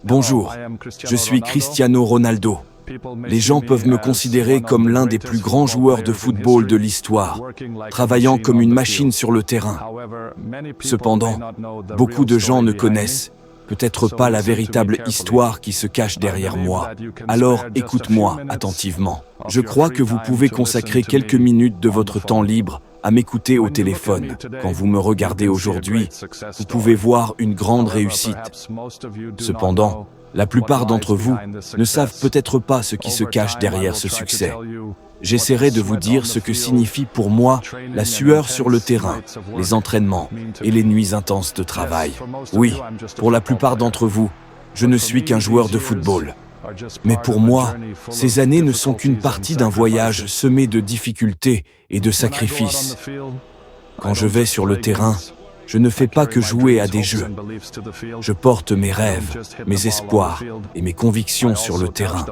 Bonjour, je suis Cristiano Ronaldo. Les gens peuvent me considérer comme l'un des plus grands joueurs de football de l'histoire, travaillant comme une machine sur le terrain. Cependant, beaucoup de gens ne connaissent peut-être pas la véritable histoire qui se cache derrière moi. Alors écoute-moi attentivement. Je crois que vous pouvez consacrer quelques minutes de votre temps libre à m'écouter au téléphone. Quand vous me regardez aujourd'hui, vous pouvez voir une grande réussite. Cependant, la plupart d'entre vous ne savent peut-être pas ce qui se cache derrière ce succès. J'essaierai de vous dire ce que signifie pour moi la sueur sur le terrain, les entraînements et les nuits intenses de travail. Oui, pour la plupart d'entre vous, je ne suis qu'un joueur de football. Mais pour moi, ces années ne sont qu'une partie d'un voyage semé de difficultés et de sacrifices. Quand je vais sur le terrain, je ne fais pas que jouer à des jeux. Je porte mes rêves, mes espoirs et mes convictions sur le terrain.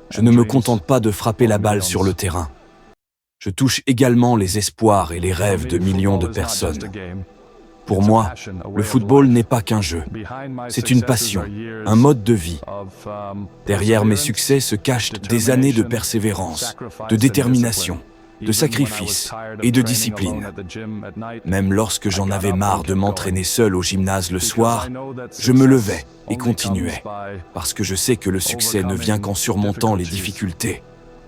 Je ne me contente pas de frapper la balle sur le terrain. Je touche également les espoirs et les rêves de millions de personnes. Pour moi, le football n'est pas qu'un jeu. C'est une passion, un mode de vie. Derrière mes succès se cachent des années de persévérance, de détermination, de sacrifice et de discipline. Même lorsque j'en avais marre de m'entraîner seul au gymnase le soir, je me levais et continuais, parce que je sais que le succès ne vient qu'en surmontant les difficultés.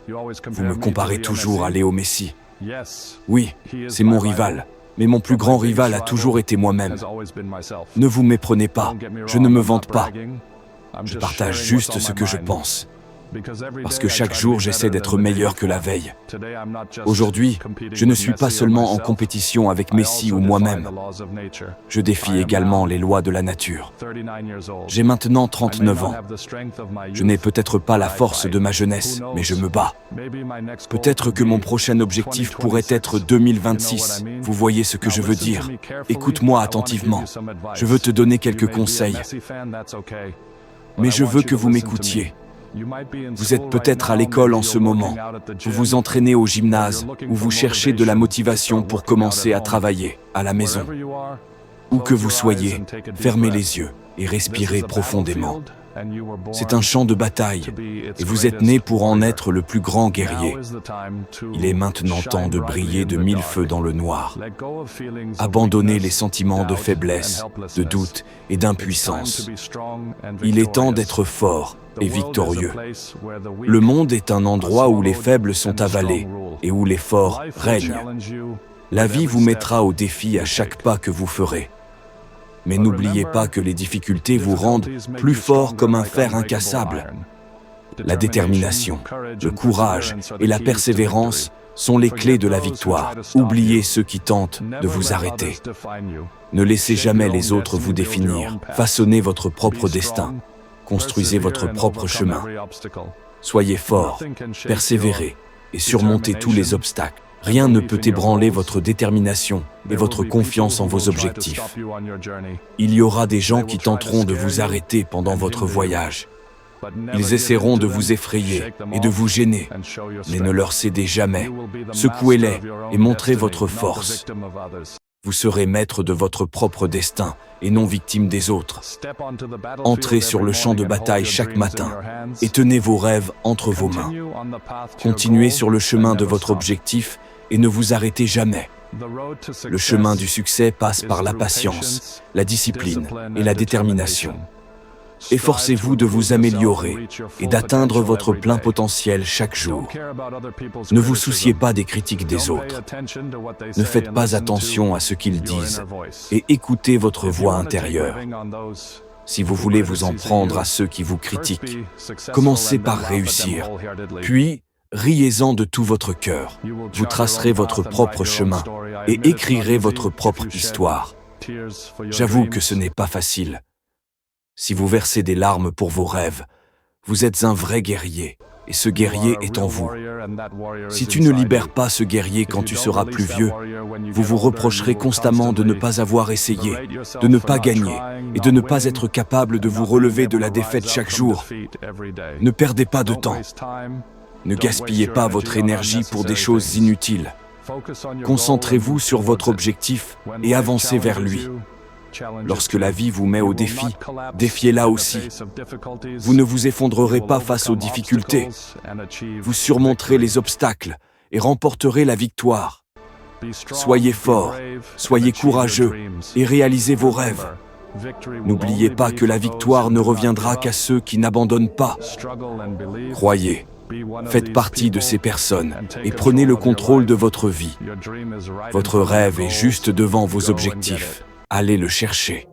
Vous me comparez toujours à Léo Messi. Oui, c'est mon rival, mais mon plus grand rival a toujours été moi-même. Ne vous méprenez pas, je ne me vante pas. Je partage juste ce que je pense. Parce que chaque jour, j'essaie d'être meilleur que la veille. Aujourd'hui, je ne suis pas seulement en compétition avec Messi ou moi-même. Je défie également les lois de la nature. J'ai maintenant 39 ans. Je n'ai peut-être pas la force de ma jeunesse, mais je me bats. Peut-être que mon prochain objectif pourrait être 2026. Vous voyez ce que je veux dire? Écoute-moi attentivement. Je veux te donner quelques conseils. Mais je veux que vous m'écoutiez. Vous êtes peut-être à l'école en ce moment, vous vous entraînez au gymnase ou vous cherchez de la motivation pour commencer à travailler à la maison. Où que vous soyez, fermez les yeux et respirez profondément. C'est un champ de bataille et vous êtes né pour en être le plus grand guerrier. Il est maintenant temps de briller de mille feux dans le noir. Abandonnez les sentiments de faiblesse, de doute et d'impuissance. Il est temps d'être fort et victorieux. Le monde est un endroit où les faibles sont avalés et où les forts règnent. La vie vous mettra au défi à chaque pas que vous ferez. Mais n'oubliez pas que les difficultés vous rendent plus fort comme un fer incassable. La détermination, le courage et la persévérance sont les clés de la victoire. Oubliez ceux qui tentent de vous arrêter. Ne laissez jamais les autres vous définir. Façonnez votre propre destin. Construisez votre propre chemin. Soyez fort, persévérez et surmontez tous les obstacles. Rien ne peut ébranler votre détermination et votre confiance en vos objectifs. Il y aura des gens qui tenteront de vous arrêter pendant votre voyage. Ils essaieront de vous effrayer et de vous gêner, mais ne leur cédez jamais. Secouez-les et montrez votre force. Vous serez maître de votre propre destin et non victime des autres. Entrez sur le champ de bataille chaque matin et tenez vos rêves entre vos mains. Continuez sur le chemin de votre objectif et ne vous arrêtez jamais. Le chemin du succès passe par la patience, la discipline et la détermination. Efforcez-vous de vous améliorer et d'atteindre votre plein potentiel chaque jour. Ne vous souciez pas des critiques des autres. Ne faites pas attention à ce qu'ils disent et écoutez votre voix intérieure. Si vous voulez vous en prendre à ceux qui vous critiquent, commencez par réussir, puis riez-en de tout votre cœur. Vous tracerez votre propre chemin et écrirez votre propre histoire. J'avoue que ce n'est pas facile. Si vous versez des larmes pour vos rêves, vous êtes un vrai guerrier, et ce guerrier est en vous. Si tu ne libères pas ce guerrier quand tu seras plus vieux, vous vous reprocherez constamment de ne pas avoir essayé, de ne pas gagner, et de ne pas être capable de vous relever de la défaite chaque jour. Ne perdez pas de temps. Ne gaspillez pas votre énergie pour des choses inutiles. Concentrez-vous sur votre objectif et avancez vers lui. Lorsque la vie vous met au défi, défiez-la aussi. Vous ne vous effondrerez pas face aux difficultés. Vous surmonterez les obstacles et remporterez la victoire. Soyez forts, soyez courageux et réalisez vos rêves. N'oubliez pas que la victoire ne reviendra qu'à ceux qui n'abandonnent pas. Croyez, faites partie de ces personnes et prenez le contrôle de votre vie. Votre rêve est juste devant vos objectifs. Allez le chercher.